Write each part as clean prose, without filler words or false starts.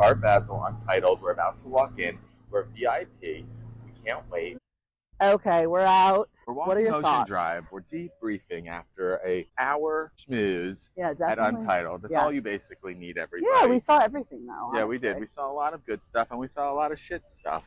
Art Basel Untitled. We're about to walk in. We're VIP. We can't wait. Okay, we're out. We're What are walking your Ocean thoughts? Drive. We're debriefing after an hour schmooze Yeah, at definitely. Untitled. That's Yes. all you basically need, everybody. Yeah, we saw everything though. Yeah, we did. We saw a lot of good stuff and we saw a lot of shit stuff.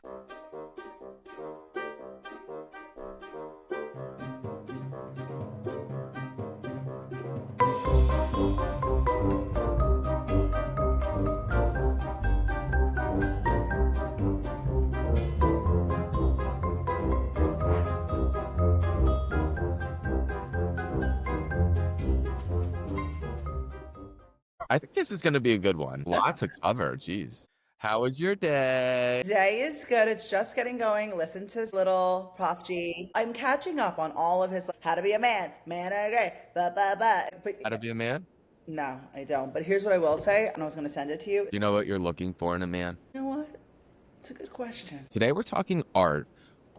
I think this is going to be a good one. Lots to cover. Jeez. How was your day? Day is good. It's just getting going. Listen to little Prof G. I'm catching up on all of his How to Be a Man, okay, But How to be a man? no, I don't. But here's what I will say, and I was going to send it to you. Do you know what you're looking for in a man? You know what? It's a good question. Today we're talking art.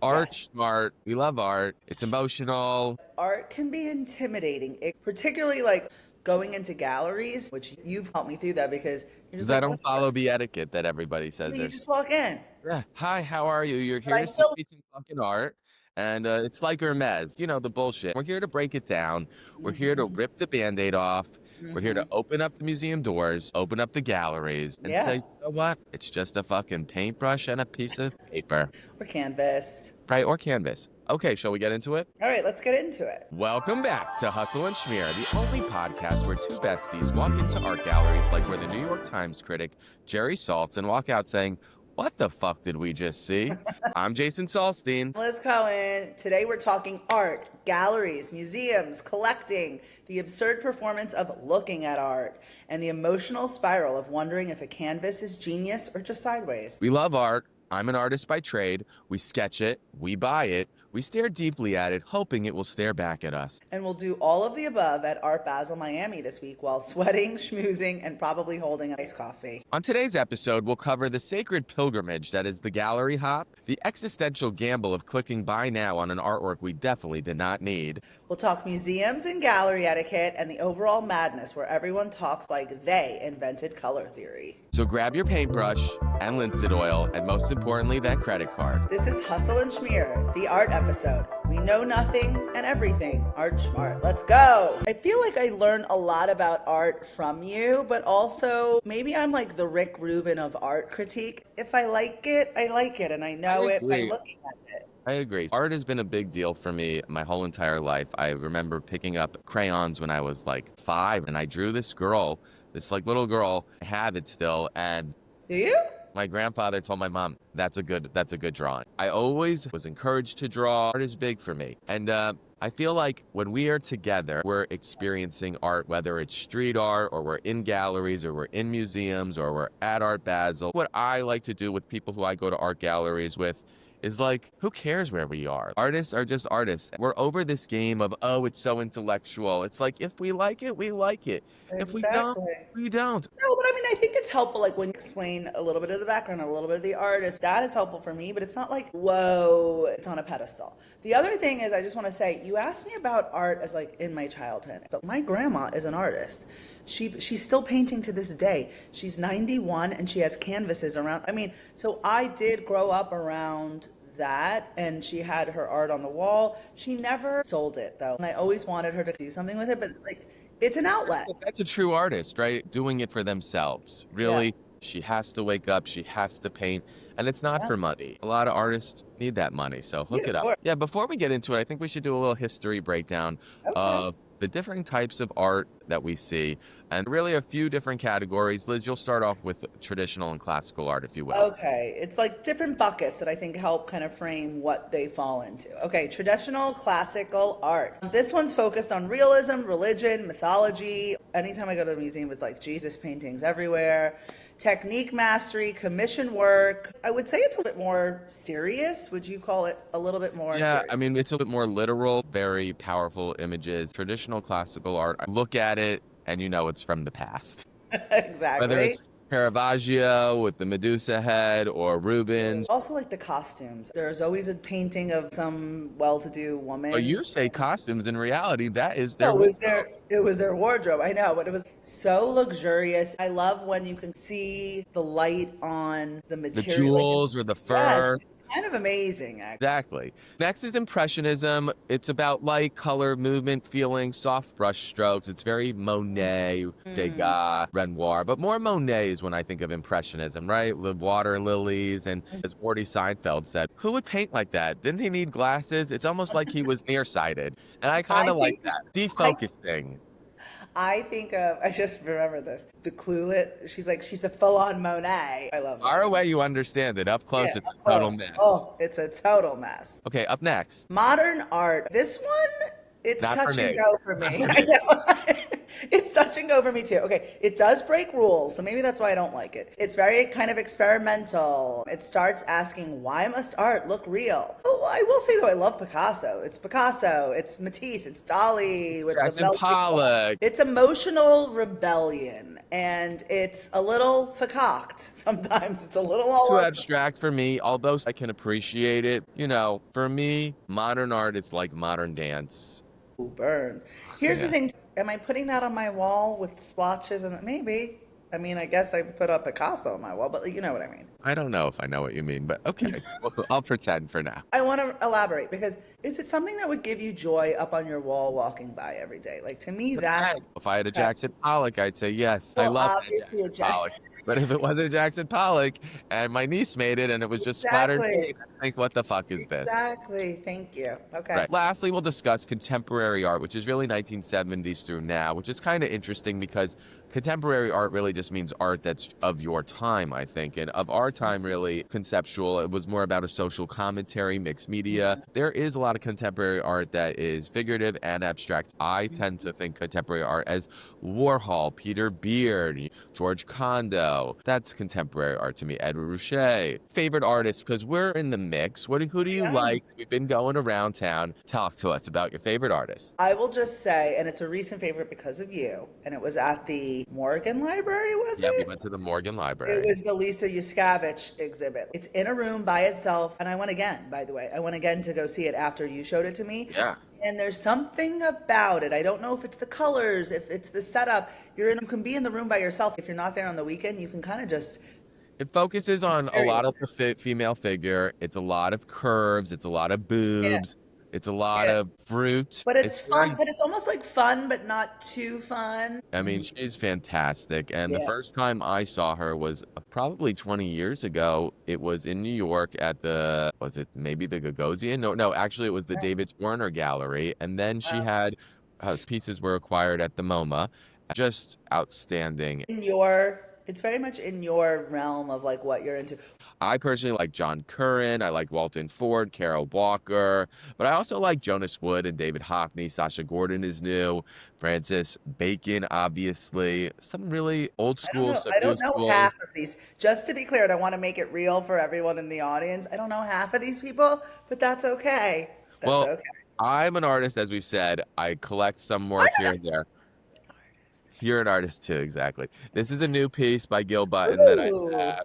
Art, Yes. smart. We love art. It's emotional. Art can be intimidating, particularly like going into galleries, which you've helped me through that because you're just Because I like, don't follow the etiquette that everybody says. you There's. just walk in. Yeah. Hi, how are you? You're here I to still- see some fucking art. And it's like Hermes, you know, the bullshit. We're here to break it down. We're here to rip the Band-Aid off. We're here to open up the museum doors, open up the galleries, and say, you know what? It's just a fucking paintbrush and a piece of paper. Or canvas. Right, or canvas. Okay, shall we get into it? All right, let's get into it. Welcome back to Hustle and Schmear, the only podcast where two besties walk into art galleries like we're the New York Times critic, Jerry Saltz, and walk out saying, what the fuck did we just see? I'm Jason Salstein. Liz Cohen. Today we're talking art, galleries, museums, collecting, the absurd performance of looking at art, and the emotional spiral of wondering if a canvas is genius or just sideways. We love art. I'm an artist by trade. We sketch it, we buy it, we stare deeply at it, hoping it will stare back at us. And we'll do all of the above at Art Basel Miami this week while sweating, schmoozing, and probably holding an iced coffee. On today's episode, we'll cover the sacred pilgrimage that is the gallery hop, the existential gamble of clicking buy now on an artwork we definitely did not need. We'll talk museums and gallery etiquette and the overall madness where everyone talks like they invented color theory. So grab your paintbrush and linseed oil, and most importantly, that credit card. This is Hustle and Schmear, the art episode. We know nothing and everything. Art smart. Let's go. I feel like I learn a lot about art from you, but also maybe I'm like the Rick Rubin of art critique. If I like it, I like it, and I know it by looking at it. I agree. Art has been a big deal for me my whole entire life. I remember picking up crayons when I was like 5, and I drew this girl, this like little girl. I have it still, and Do you? my grandfather told my mom, that's a good drawing. I always was encouraged to draw. Art is big for me. And I feel like when we are together, we're experiencing art, whether it's street art or we're in galleries or we're in museums or we're at Art Basel. What I like to do with people who I go to art galleries with is like, who cares where we are? Artists are just artists. We're over this game of, oh, it's so intellectual. It's like, if we like it, we like it. If we don't, we don't. No, but I mean, I think it's helpful, like when you explain a little bit of the background, a little bit of the artist, that is helpful for me, but it's not like, whoa, it's on a pedestal. The other thing is, I just want to say, you asked me about art as like in my childhood, but my grandma is an artist. She's still painting to this day. She's 91 and she has canvases around. I mean, so I did grow up around that, and she had her art on the wall. She never sold it though, and I always wanted her to do something with it, but like, it's an outlet. That's a true artist, right? Doing it for themselves. Really, she has to wake up, she has to paint, and it's not for money. A lot of artists need that money, so hook it up. Course. Yeah, before we get into it, I think we should do a little history breakdown of the different types of art that we see, and really a few different categories. Liz, you'll start off with traditional and classical art, if you will. Okay, it's like different buckets that I think help kind of frame what they fall into. Okay, traditional classical art. This one's focused on realism, religion, mythology. Anytime I go to the museum, it's like Jesus paintings everywhere. Technique mastery, commission work. I would say it's a bit more serious. Would you call it a little bit more serious? I mean, it's a bit more literal, very powerful images. Traditional classical art, I look at it and you know it's from the past. Exactly. Whether it's Caravaggio with the Medusa head, or Rubens. Also, like the costumes. There's always a painting of some well-to-do But woman. you say costumes. In reality, that is No, their wardrobe. it was their wardrobe. I know, but it was so luxurious. I love when you can see the light on the The material. Like jewels or the yes, fur. it's kind of amazing, actually. Exactly. Next is Impressionism. It's about light, color, movement, feeling, soft brush strokes. It's very Monet, Degas, Renoir, but more Monet is when I think of Impressionism, right? The water lilies. And as Morty Seinfeld said, who would paint like that? Didn't he need glasses? It's almost like he was nearsighted. And I kind I of like think that. I Defocusing. I think of, I just remember this. The Clueless, she's a full-on Monet. I love Far that. away, you understand it. Up close, Yeah, it's up a total close. mess. Oh, it's a total mess. Okay, up next. Modern art. This one, it's Not for touch and me. go for Not me. for I me. know. It's touch and go for me too. Okay, it does break rules, so maybe that's why I don't like it. It's very kind of experimental. It starts asking, why must art look real? Well, I will say though, I love Picasso. It's Picasso, it's Matisse, it's Dali with the Jackson melting pot. Pollock. It's emotional rebellion, and it's a little fakaked. Sometimes it's a little all Too over. abstract for me, although I can appreciate it. You know, for me, modern art is like modern dance. Ooh, burn. Here's the Yeah. thing. Am I putting that on my wall with splotches? And maybe. I mean, I guess I put up Picasso on my wall, but you know what I mean. I don't know if I know what you mean, but okay. I'll pretend for now. I want to elaborate because is it something that would give you joy up on your wall walking by every day? Like to me, that's If I had a Jackson Pollock, I'd say yes. I well, love that obviously a Jackson Pollock. But if it wasn't Jackson Pollock and my niece made it and it was just splattered Exactly. paint, I think, what the fuck is this? Exactly. Thank you. Okay. Right. Lastly, we'll discuss contemporary art, which is really 1970s through now, which is kind of interesting because contemporary art really just means art that's of your time, I think. And of our time, really conceptual. It was more about a social commentary, mixed media. There is a lot of contemporary art that is figurative and abstract. I tend to think contemporary art as Warhol, Peter Beard, George Condo. That's contemporary art to me. Edward Ruscha. Favorite artists, because we're in the mix. Who do you Yeah. like? We've been going around town. Talk to us about your favorite artists. I will just say, and it's a recent favorite because of you, and it was at the Morgan Library, was Yeah, we it? went to the Morgan It Library. was the Lisa Yuskavich exhibit. It's in a room by itself, and I went again, by the way. I went again to go see it after you showed it to me. Yeah. And there's something about it. I don't know if it's the colors, if it's the setup. You can be in the room by yourself. If you're not there on the weekend, you can kind of just It focuses on a lot of the female figure. It's a lot of curves. It's a lot of boobs. It's a lot Yeah. of fruit. but it's fun, very- but it's almost like fun, but not too fun. I mean, she's fantastic. And the Yeah. first time I saw her was probably 20 years ago. It was in New York at was it maybe the Gagosian? No, actually, it was the David Warner Gallery. And then she had, pieces were acquired at the MoMA. Just outstanding. It's very much in your realm of like what you're into. I personally like John Curran. I like Walton Ford, Carol Walker. But I also like Jonas Wood and David Hockney. Sasha Gordon is new. Francis Bacon, obviously. Some really old school, some I new don't know school. half of these. Just to be clear, and I want to make it real for everyone in the audience. I don't know half of these people, but that's okay. That's Well, okay. I'm an artist, as we've said. I collect some more here and there. You're an artist too, exactly. This is a new piece by Gil Button that Ooh. I have.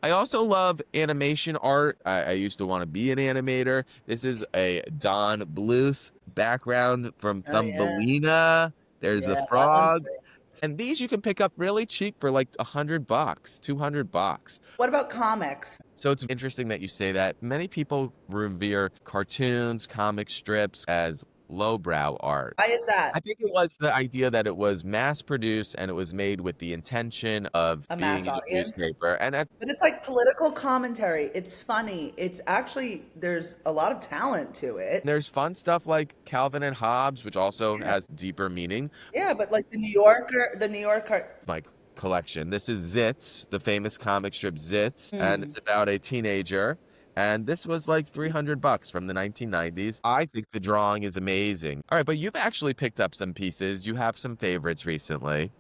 I also love animation art. I used to want to be an animator. This is a Don Bluth background from Oh, yeah. Thumbelina. There's Yeah, a that one's frog. great. And these you can pick up really cheap for like $100, $200. What about comics? So it's interesting that you say that. Many people revere cartoons, comic strips as lowbrow art. Why is I that? think it was the idea that it was mass produced and it was made with the intention of A being mass in a audience? newspaper. And But it's like political commentary. It's funny. It's actually, there's a lot of talent to it. there's fun stuff like Calvin and Hobbes, which also has deeper meaning. Yeah, but like the New Yorker. My collection. This is Zitz, the famous comic strip Zitz, and it's about a teenager. And this was like $300 from the 1990s. I think the drawing is amazing. All right, but you've actually picked up some pieces. You have some favorites recently.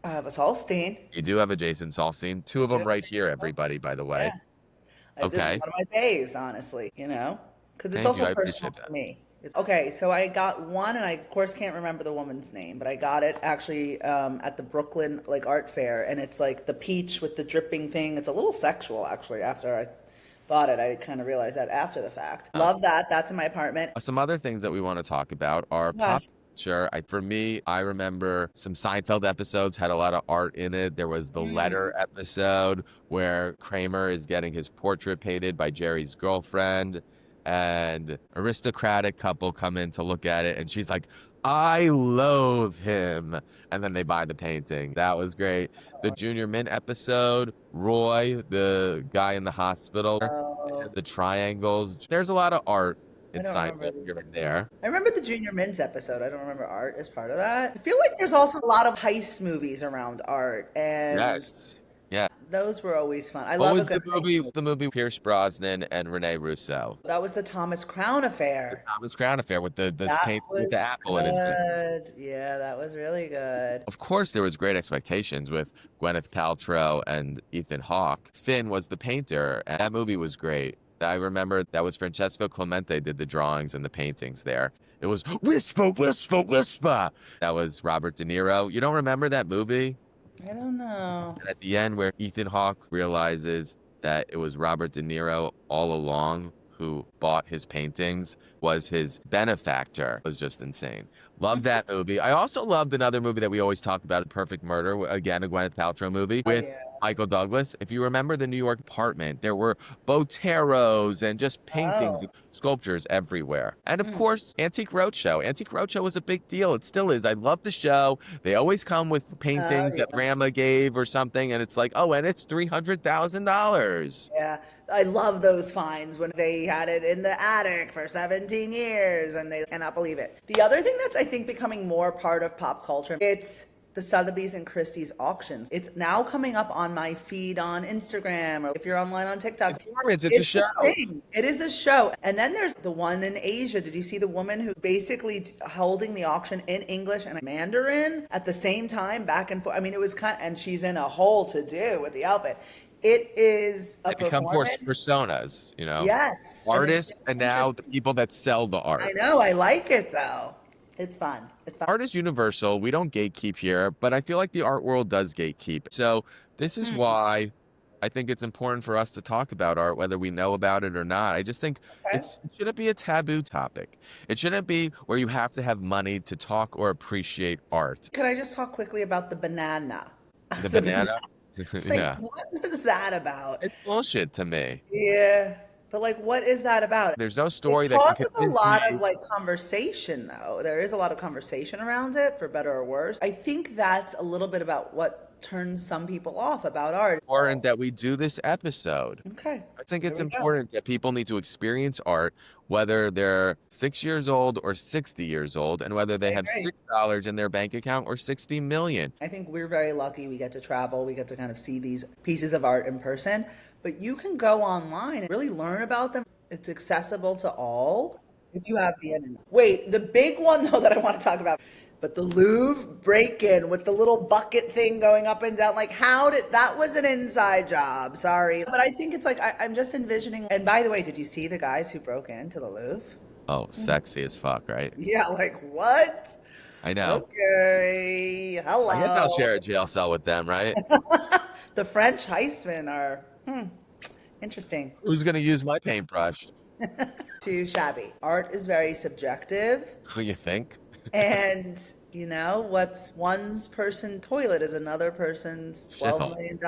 I have a Salstein. You do have a Jason Salstein. Two of them right here, everybody, by the way. Yeah. This Okay. is one of my faves, honestly, because it's Thank you, also I personal appreciate to me. Okay, so I got one, and I of course can't remember the woman's name, but I got it actually at the Brooklyn like art fair, and it's like the peach with the dripping thing. It's a little sexual actually. After I bought it, I kind of realized that after the fact. Love that. That's in my apartment. Some other things that we want to talk about are Gosh. pop culture. For me, I remember some Seinfeld episodes had a lot of art in it. There was the letter episode where Kramer is getting his portrait painted by Jerry's girlfriend, and aristocratic couple come in to look at it, and she's like, I loathe him. And then they buy the painting. That was great. The Junior Mint episode, Roy, the guy in the hospital, the triangles. There's a lot of art in Seinfeld here and there. I remember the Junior Mints episode. I don't remember art as part of that. I feel like there's also a lot of heist movies around art, and Yes. Yeah. those were always fun. I What love was a good the movie Pierce Brosnan and Renee Russo? That was the Thomas Crown Affair. Thomas Crown Affair with the That paint with was the apple in his mouth. good. Yeah, that was really good. Of course, there was great expectations with Gwyneth Paltrow and Ethan Hawke. Finn was the painter, and that movie was great. I remember that was Francesco Clemente did the drawings and the paintings there. It was whisper, whisper, whisper. That was Robert De Niro. You don't remember that movie? I don't know. And at the end, where Ethan Hawke realizes that it was Robert De Niro all along who bought his paintings, was his benefactor, was just insane. Love that movie. I also loved another movie that we always talk about, Perfect Murder, again, a Gwyneth Paltrow movie with Michael Douglas. If you remember the New York apartment, there were Boteros and just paintings, sculptures everywhere. And of course, Antique Roadshow. Antique Roadshow was a big deal. It still is. I love the show. They always come with paintings that grandma gave or something, and it's like, oh, and it's $300,000. Yeah, I love those finds when they had it in the attic for 17 years and they cannot believe it. The other thing that's, I think, becoming more part of pop culture, it's the Sotheby's and Christie's auctions. It's now coming up on my feed on Instagram, or if you're online on TikTok. It's a show. It is a show. And then there's the one in Asia. Did you see the woman who basically holding the auction in English and Mandarin at the same time, back and forth? I mean, it was and she's in a whole to do with the outfit. It is a They become personas, you know? Yes. Artists and now the people that sell the art. I know. I like it, though. It's fun. It's fun. Art is universal. We don't gatekeep here, but I feel like the art world does gatekeep. So this is why I think it's important for us to talk about art, whether we know about it or not. I just think it shouldn't be a taboo topic. It shouldn't be where you have to have money to talk or appreciate art. Could I just talk quickly about the banana? The banana? Like, what was that about? It's bullshit to me. Yeah. But like, what is that about? There's no story it that causes a lot of like conversation, though. There is a lot of conversation around it, for better or worse. I think that's a little bit about what turns some people off about art. Important that we do this episode. Okay. I think it's important that people need to experience art, whether they're 6 years old or 60 years old, and whether they have $6 in their bank account or 60 million. I think we're very lucky. We get to travel. We get to kind of see these pieces of art in person. But you can go online and really learn about them. It's accessible to all if you have the internet. Wait, the big one, though, that I want to talk about. But the Louvre break-in with the little bucket thing going up and down, like that was an inside job, sorry. But I think it's like, I'm just envisioning, and by the way, did you see the guys who broke into the Louvre? Oh, sexy as fuck, right? Yeah, like what? I know. Okay, hello. I guess I'll share a jail cell with them, right? The French heistmen are, interesting. Who's going to use my paintbrush? Too shabby. Art is very subjective. Who you think? And, you know, what's one person's toilet is another person's $12 million.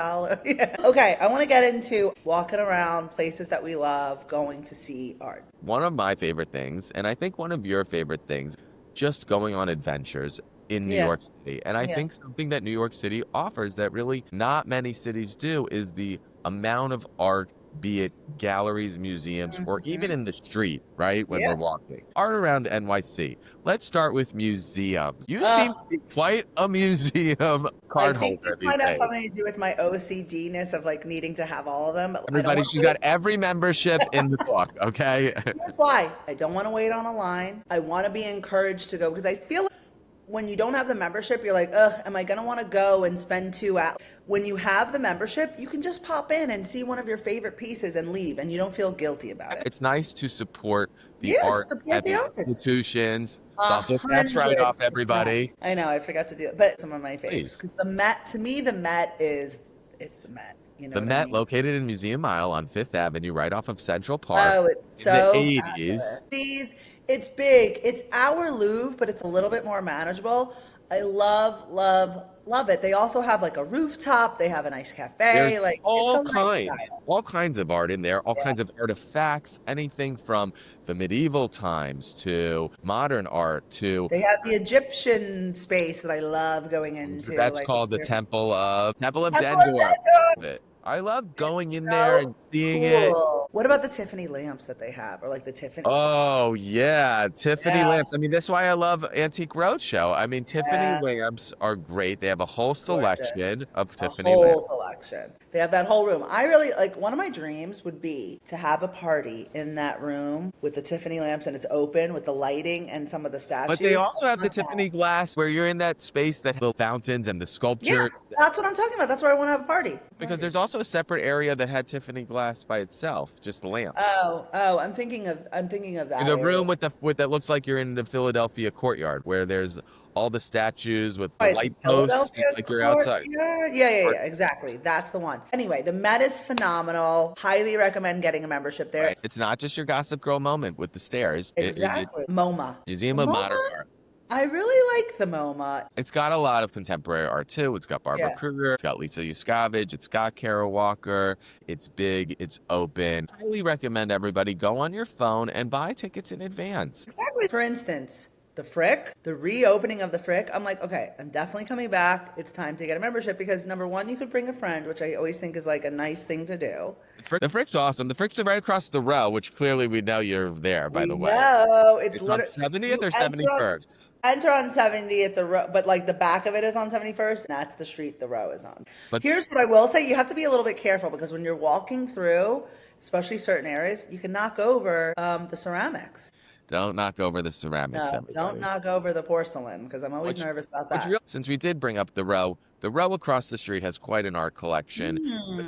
Yeah. Okay, I want to get into walking around places that we love, going to see art. One of my favorite things, and I think one of your favorite things, just going on adventures in New York City. And I think something that New York City offers that really not many cities do is the amount of art, be it galleries, museums, or even in the street, right, when we're walking. Art around NYC. Let's start with museums. You seem to be quite a museum card I think holder. it might have something to do with my OCD-ness of like needing to have all of them. But Everybody, she's got every membership in the book, okay? Here's why. I don't want to wait on a line. I want to be encouraged to go because I feel like when you don't have the membership, you're like, ugh, am I going to want to go and spend 2 hours? When you have the membership, you can just pop in and see one of your favorite pieces and leave, and you don't feel guilty about it. It's nice to support the Yeah, art support at the the arts. institutions. It's also tax write-off, everybody. I know, I forgot to do it, but some of my faves. Please. Because the Met, to me, the Met it's the Met. You know The what Met, I mean? located in Museum Mile on Fifth Avenue, right off of Central Park. Oh, it's in so the 80s. fabulous. It's big. It's our Louvre, but it's a little bit more manageable. I love, love, love it. They also have like a rooftop. They have a nice cafe. There's Like all it's a kinds, lifestyle. all kinds of art in there, all Yeah. kinds of artifacts, anything from the medieval times to modern art to They have the Egyptian space that I love going into. that's Like called the Temple of Denver. Denver. I love going in So there and seeing it. cool. What about the Tiffany lamps that they have, or like the Tiffany? Oh yeah, Tiffany Yeah. lamps. I mean, that's why I love Antique Roadshow. I mean, Tiffany Yeah. lamps are great. They have a whole selection of A Tiffany whole lamps. selection. They have that whole room. I really like, one of my dreams would be to have a party in that room with the Tiffany lamps, and it's open with the lighting and some of the statues. But they also have the love that. Tiffany glass where you're in that space that the fountains and the Yeah, sculpture. that's what I'm talking about. That's where I want to have a party. Because there's also a separate area that had Tiffany glass by itself, just lamps. Oh, I'm thinking of that. In the area. room with that looks like you're in the Philadelphia courtyard, where there's all the statues with the Right, light Philadelphia posts, like you're outside. Yeah, exactly. That's the one. Anyway, the Met is phenomenal. Highly recommend getting a membership there. Right. It's not just your Gossip Girl moment with the stairs. Exactly. MoMA. Museum of Modern MoMA? Art. I really like the MoMA. It's got a lot of contemporary art too. It's got Barbara Yeah. Kruger. It's got Lisa Yuskavage. It's got Kara Walker. It's big. It's open. Highly recommend everybody go on your phone and buy tickets in advance. Exactly. For instance, the Frick, the reopening of the Frick, I'm like, okay, I'm definitely coming back. It's time to get a membership because number one, you could bring a friend, which I always think is like a nice thing to do. The Frick's awesome. The Frick's right across the row, which clearly we know you're there, by the way. No, it's It's on literally 70th or 71st? Enter on 70th, the row, but like the back of it is on 71st, and that's the street the row is on. But- Here's what I will say: you have to be a little bit careful because when you're walking through, especially certain areas, you can knock over the ceramics. Don't knock over the ceramics, No, everybody. don't knock over the porcelain because I'm always nervous about that. Since we did bring up the row across the street has quite an art collection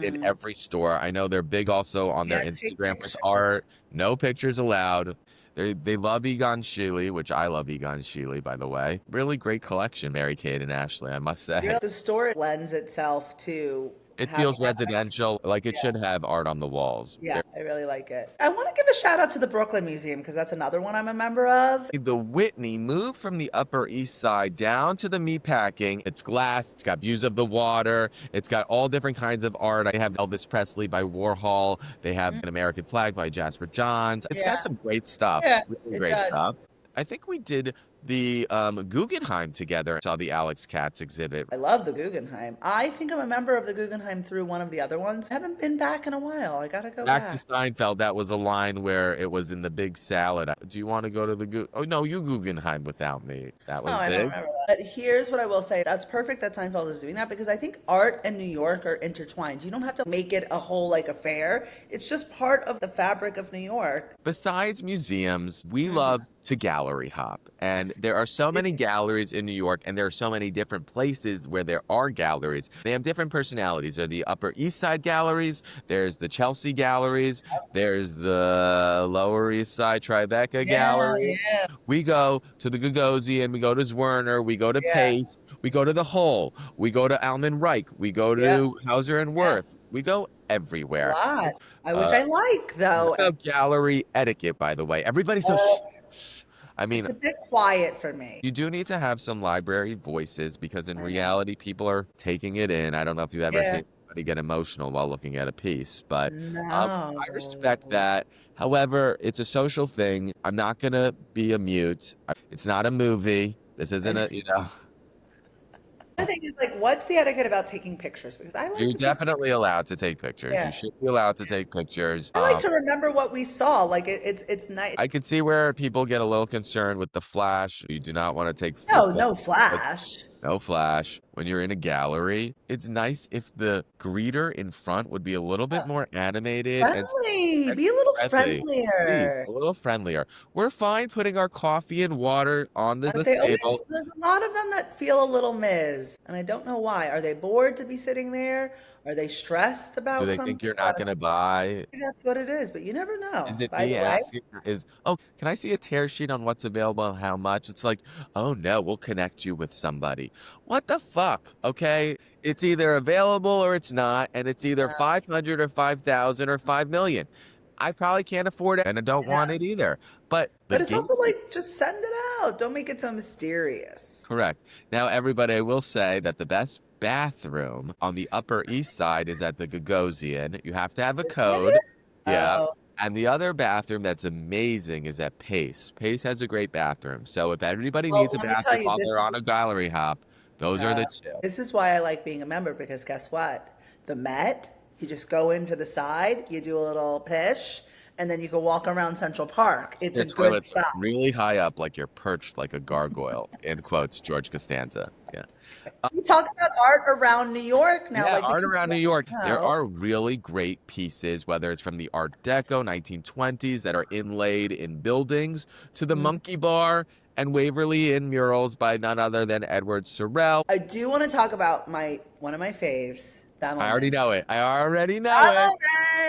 in every store. I know they're big also on their Yeah, take Instagram with pictures. art. No pictures allowed. They love Egon Schiele, which I love Egon Schiele, by the way. Really great collection, Mary-Kate and Ashley, I must say. Yeah, the store lends itself to. It feels residential, like it should have art on the walls. Yeah, I really like it. I want to give a shout out to the Brooklyn Museum because that's another one I'm a member of. The Whitney moved from the Upper East Side down to the meatpacking. It's glass. It's got views of the water. It's got all different kinds of art. I have Elvis Presley by Warhol. They have an American flag by Jasper Johns. It's got some great stuff. Yeah, really it great does. stuff. I think we did the Guggenheim together. Saw the Alex Katz exhibit. I love the Guggenheim. I think I'm a member of the Guggenheim through one of the other ones. I haven't been back in a while. I gotta go Back back. to Steinfeld, that was a line where it was in the big salad. Do you want to go to the Oh, no, you Guggenheim without me. That was Oh, I big. don't remember that. But here's what I will say. That's perfect that Seinfeld is doing that because I think art and New York are intertwined. You don't have to make it a whole like affair. It's just part of the fabric of New York. Besides museums, we love to gallery hop. And there are so many galleries in New York, and there are so many different places where there are galleries. They have different personalities. There are the Upper East Side galleries, there's the Chelsea galleries, there's the Lower East Side Tribeca gallery. Yeah. We go to the Gagosian, we go to Zwerner, we go to Pace, we go to the Hole, we go to Alman Reich, we go to Hauser and Wirth. We go everywhere. A lot. Which I like though. Gallery etiquette, by the way. Everybody's so shh. I mean, It's a bit quiet for me. you do need to have some library voices because in reality, people are taking it in. I don't know if you've ever seen anybody get emotional while looking at a piece, but I respect that. However, it's a social thing. I'm not going to be a mute. It's not a movie. This isn't a, The thing is, like, what's the etiquette about taking pictures? Because I like You're to definitely allowed to take pictures. Yeah. You should be allowed to take pictures. I like to remember what we saw. Like it's nice. I could see where people get a little concerned with the flash. You do not want to take No flash. no flash. When you're in a gallery, it's nice if the greeter in front would be a little bit more animated Friendly. and Be a little friendly. Please, friendlier. a little friendlier. We're fine putting our coffee and water on the They always, table. there's a lot of them that feel a little Ms. And I don't know why. Are they bored to be sitting there? Are they stressed Do about they think something? you're not going to buy? Maybe that's what it is, but you never know. Is it By me the way, asking? Oh, can I see a tear sheet on what's available and how much? It's like, oh no, we'll connect you with somebody. What the fuck? Okay. It's either available or it's not, and it's either 500 or 5,000 or 5 million. I probably can't afford it and I don't want it either. But the but it's gate, also like just send it out. Don't make it so mysterious. correct. Now, everybody, I will say that the best bathroom on the Upper East Side is at the Gagosian. You have to have a code. Yeah. Oh, And the other bathroom that's amazing is at Pace. Pace has a great bathroom. So if anybody well, needs a let me tell bathroom you, while they're on a gallery hop, those are the two. this is why I like being a member because guess what? The Met, you just go into the side, you do a little pish, and then you can walk around Central Park. It's The a good toilets are stop. really high up, like you're perched like a gargoyle, in quotes, George Costanza. Yeah. We talk about art around New York now. Yeah, Like art because around New yes, York. There no. are really great pieces, whether it's from the Art Deco 1920s that are inlaid in buildings to the Monkey Bar and Waverly Inn murals by none other than Edward Sorel. I do want to talk about one of my faves, I already Bamelman. know it. I already know it. Bamelman's.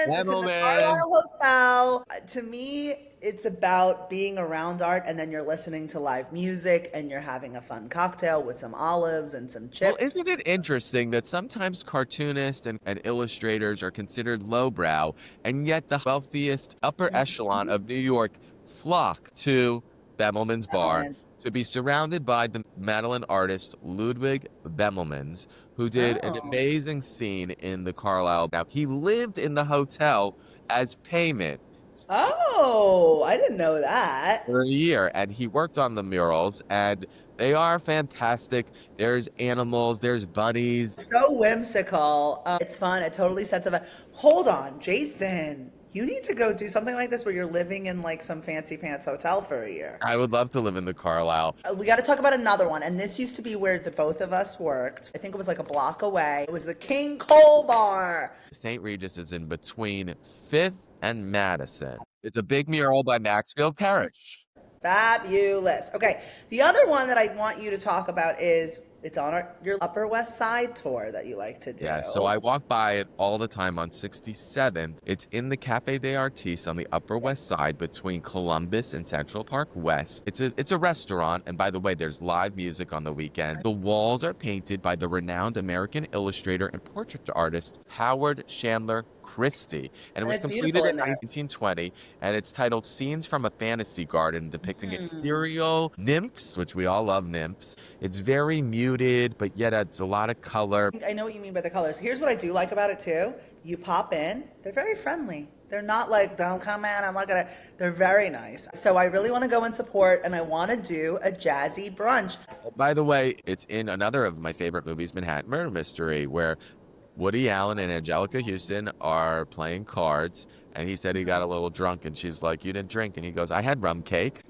It's in the Bamelman. Carlisle Hotel. To me, it's about being around art, and then you're listening to live music, and you're having a fun cocktail with some olives and some chips. Well, isn't it interesting that sometimes cartoonists and illustrators are considered lowbrow, and yet the wealthiest upper echelon of New York flock to Bemelman's Bar Bamelman's. to be surrounded by the Madeline artist Ludwig Bemelmans, who did an Oh. amazing scene in the Carlisle. Now, he lived in the hotel as payment Oh, I didn't know that. for a year, and he worked on the murals, and they are fantastic. There's animals, there's bunnies. So whimsical. It's fun. It totally sets up. Hold on, Jason. You need to go do something like this where you're living in like some fancy pants hotel for a year. I would love to live in the Carlisle. We got to talk about another one. And this used to be where the both of us worked. I think it was like a block away. It was the King Cole Bar. St. Regis is in between 5th and Madison. It's a big mural by Maxfield Parrish. Fabulous. Okay. The other one that I want you to talk about is it's on your Upper West Side tour that you like to do. Yeah, so I walk by it all the time on 67. It's in the Cafe des Artistes on the Upper West Side between Columbus and Central Park West. It's a restaurant, and by the way, there's live music on the weekend. The walls are painted by the renowned American illustrator and portrait artist Howard Chandler Christie, and it was it's completed beautiful in in there. 1920, and it's titled Scenes from a Fantasy Garden, depicting ethereal nymphs, which we all love nymphs. It's very muted, but yet it's a lot of color. I know what you mean by the colors. Here's what I do like about it too. You pop in, they're very friendly. They're not like, don't come in, I'm not gonna, they're very nice. So I really wanna go and support, and I wanna do a jazzy brunch. By the way, it's in another of my favorite movies, Manhattan Murder Mystery, where Woody Allen and Angelica Houston are playing cards, and he said he got a little drunk, and she's like, you didn't drink, and he goes, I had rum cake.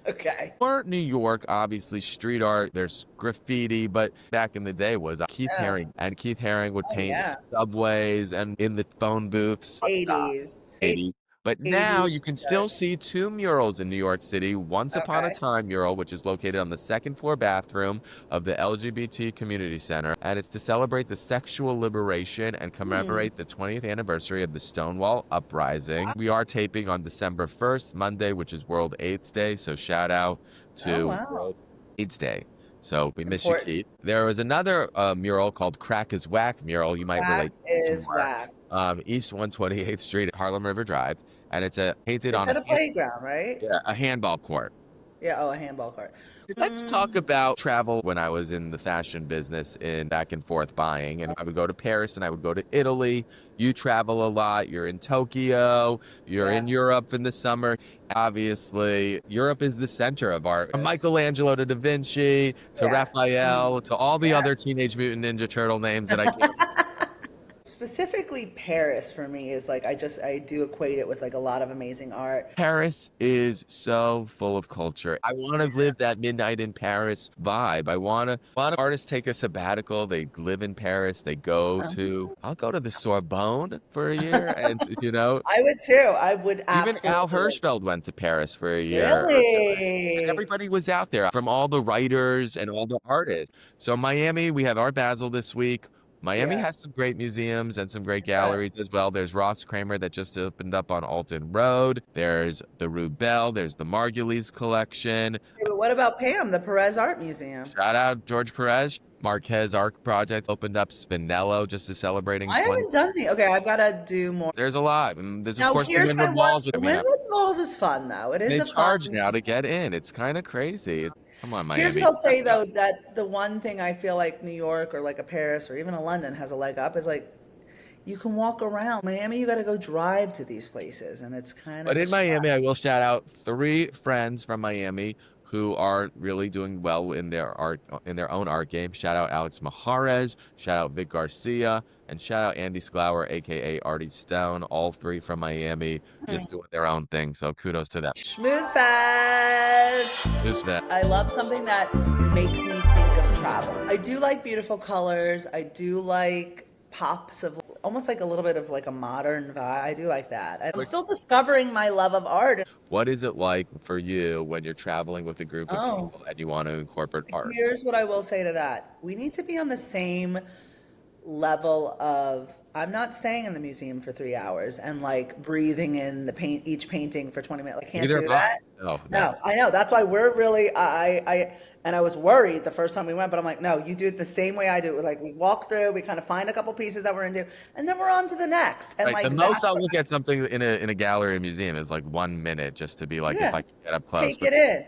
Okay. Or New York, obviously, street art, there's graffiti, but back in the day was Keith Haring, and Keith Haring would paint subways and in the phone booths. 80s. 80s. But now 80s, you can still see two murals in New York City. Once Upon a Okay. Time mural, which is located on the second floor bathroom of the LGBT Community Center. And it's to celebrate the sexual liberation and commemorate the 20th anniversary of the Stonewall Uprising. We are taping on December 1st, Monday, which is World AIDS Day. So shout out to Oh, wow. World AIDS Day. So we miss Important. you, Keith. There was another mural called Crack is Whack mural. You might relate That to is somewhere. whack. East 128th Street, Harlem River Drive. And it's painted It's on at a playground, right? a handball court. Yeah, oh, a handball court. Let's talk about travel. When I was in the fashion business in back and forth buying, and I would go to Paris and I would go to Italy. You travel a lot. You're in Tokyo. You're in Europe in the summer. Obviously, Europe is the center of art. From Michelangelo to Da Vinci to Raphael to all the other Teenage Mutant Ninja Turtle names that I can't. specifically Paris for me is like, I do equate it with like a lot of amazing art. Paris is so full of culture. I want to live that midnight in Paris vibe. I want to. A lot of artists take a sabbatical. They live in Paris. They go to. I'll go to the Sorbonne for a year, and I would too. I would even Al absolutely. Hirschfeld went to Paris for a year or two. And Really? everybody was out there from all the writers and all the artists. So Miami, we have our Basel this week. Miami Yeah. has some great museums and some great It does. galleries as well. There's Ross Kramer that just opened up on Alton Road. There's the Rue Bell. There's the Margulies collection. Okay, but what about Pam, the Perez Art Museum? Shout out George Perez. Marquez Art Project opened up. Spinello just is celebrating I 20. haven't done the. Okay, I've got to do more. There's a lot. And there's, of Now, course, the here's my Windward Walls. one. Windward Walls is fun, though. It is They a charge fun. now to get in. It's kind of crazy. Come on, Miami. Here's what I'll say, though, that the one thing I feel like New York or like a Paris or even a London has a leg up is like, you can walk around. Miami, you got to go drive to these places, and it's kind of. But in Miami, I will shout out 3 friends from Miami who are really doing well in their own art game. Shout out Alex Majarez, shout out Vic Garcia, and shout out Andy Sklauer, aka Artie Stone. All 3 from Miami, just doing their own thing. So kudos to them. Schmooze Fest. Who's that? I love something that makes me think of travel. I do like beautiful colors. I do like pops of almost like a little bit of like a modern vibe. I do like that. I'm still discovering my love of art. What is it like for you when you're traveling with a group of people and you want to incorporate art? Here's what I will say to that. We need to be on the same level of, I'm not staying in the museum for 3 hours and like breathing in the paint, each painting for 20 minutes. I can't Neither do am I. that. No. I know. That's why we're really, and I was worried the first time we went, but I'm like, no, you do it the same way I do it. Like we walk through, we kind of find a couple pieces that we're into, and then we're on to the next. And Right. like The most that's I'll what look at something in a gallery or museum is like 1 minute just to be like, Yeah. if I can get up close. take it in.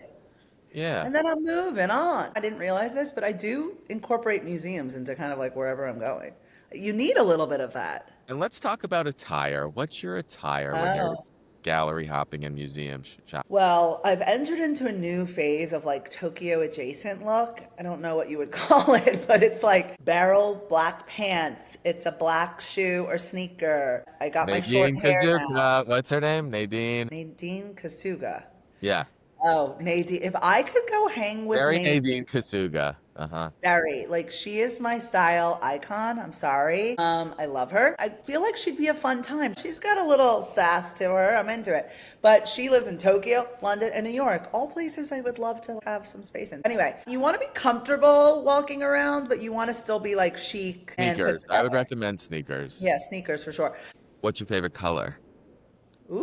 Yeah. And then I'm moving on. I didn't realize this, but I do incorporate museums into kind of like wherever I'm going. You need a little bit of that. And let's talk about attire. What's your attire when you're Oh. gallery hopping and museum shopping? Well, I've entered into a new phase of like Tokyo adjacent look. I don't know what you would call it, but it's like barrel black pants. It's a black shoe or sneaker. I got my short Nadine hair now. Kazuka. What's her name? Nadine. Nadine Kasuga. Yeah. Oh, Nadine. If I could go hang with Very Nadine. Nadine Kasuga. Uh-huh. Very. Like, she is my style icon. I'm sorry. I love her. I feel like she'd be a fun time. She's got a little sass to her. I'm into it. But she lives in Tokyo, London, and New York. All places I would love to have some space in. Anyway, you want to be comfortable walking around, but you want to still be like chic and put Sneakers. I would together. recommend sneakers. Yeah, sneakers for sure. What's your favorite color?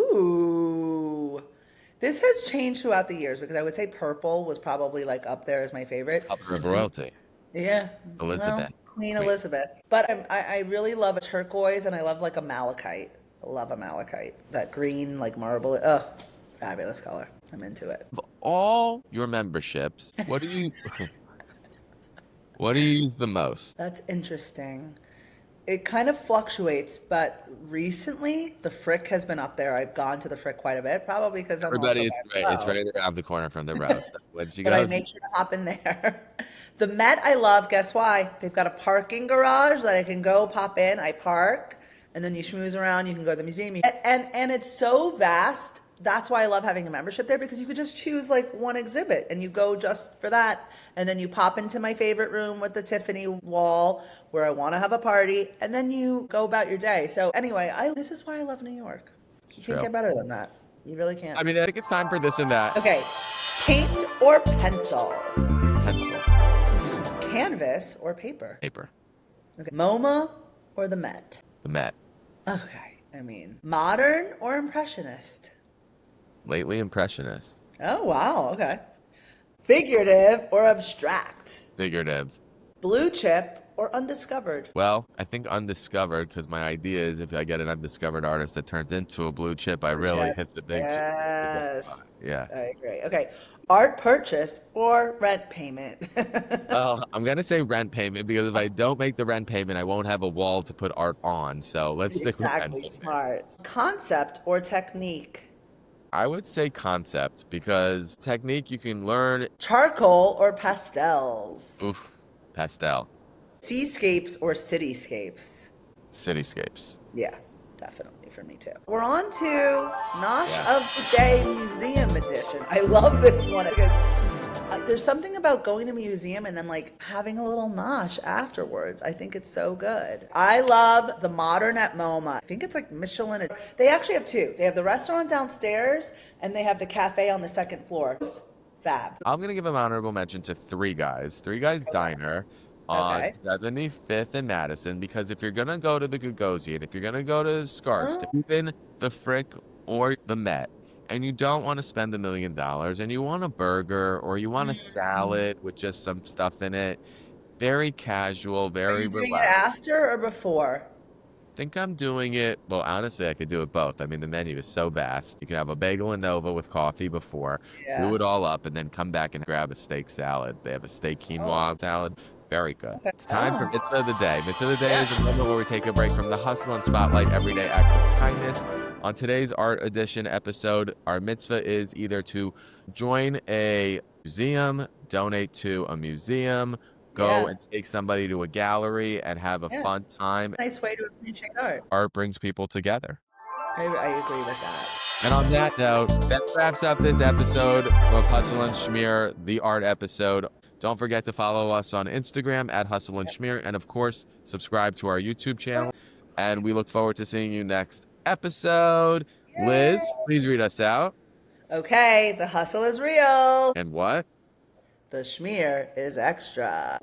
Ooh. This has changed throughout the years because I would say purple was probably like up there as my favorite. Color of royalty. Yeah. Elizabeth. Queen Elizabeth. But I really love a turquoise and I love like a malachite. I love a malachite. That green, like marble. Oh, fabulous color. I'm into it. Of all your memberships, what do you use the most? That's interesting. It kind of fluctuates, but recently the Frick has been up there. I've gone to the Frick quite a bit, probably because I'm Everybody, also it's right around the corner from the road. So when she but I goes, make sure to hop in there. The Met I love. Guess why? They've got a parking garage that I can go pop in. I park, and then you schmooze around. You can go to the museum, and it's so vast. That's why I love having a membership there because you could just choose like one exhibit and you go just for that. And then you pop into my favorite room with the Tiffany wall where I want to have a party. And then you go about your day. So anyway, this is why I love New York. You can't True. get better than that. You really can't. I mean, I think it's time for this and that. Okay. Paint or pencil? Pencil, Canvas or paper? paper, Okay. MoMA or the Met? the Met. Okay. I mean, modern or impressionist? Lately, impressionist, Oh, wow. Okay. Figurative or abstract? figurative. Blue chip or undiscovered? Well, I think undiscovered because my idea is if I get an undiscovered artist that turns into a blue chip, I really chip. hit the big Yes. Yeah. I agree. Okay. Art purchase or rent payment? Well, I'm going to say rent payment because if I don't make the rent payment, I won't have a wall to put art on. So let's stick with rent Exactly. payment. Smart. Concept or technique? I would say concept because technique you can learn. Charcoal or pastels? Oof, pastel. Seascapes or cityscapes? cityscapes. Yeah, definitely for me too. We're on to Nosh Yeah. of the Day Museum Edition. I love this one because there's something about going to a museum and then like having a little nosh afterwards. I think it's so good. I love the Modern at MoMA. I think it's like Michelin. They actually have two. They have the restaurant downstairs and they have the cafe on the second floor. Fab. I'm going to give an honorable mention to Three Guys. Three Guys Diner on Okay. 75th and Madison, because if you're going to go to the Gagosian, if you're going to go to Scarsdale, even the Frick or the Met, and you don't want to spend $1 million and you want a burger or you want a salad with just some stuff in it, very casual, Are very you doing it relaxed. after or before? Think I'm doing it. Well, honestly, I could do it both. I mean, the menu is so vast. You can have a bagel and Nova with coffee before, Yeah. do it all up, and then come back and grab a steak salad. They have a steak quinoa salad. Very good. Okay. It's time for Mitzvah of the Day. Mitzvah of the Day Yeah. is a moment where we take a break from the hustle and spotlight everyday acts of kindness. On today's Art Edition episode, our mitzvah is either to join a museum, donate to a museum, go Yeah. and take somebody to a gallery and have a Yeah. fun time. Nice way to appreciate art. Art brings people together. I agree with that. And on that note, that wraps up this episode of Hustle and Schmear, the art episode. Don't forget to follow us on Instagram at Hustle and Schmear, and of course, subscribe to our YouTube channel. And we look forward to seeing you next episode. Liz, please read us out. Okay, the hustle is real. And what? The schmear is extra.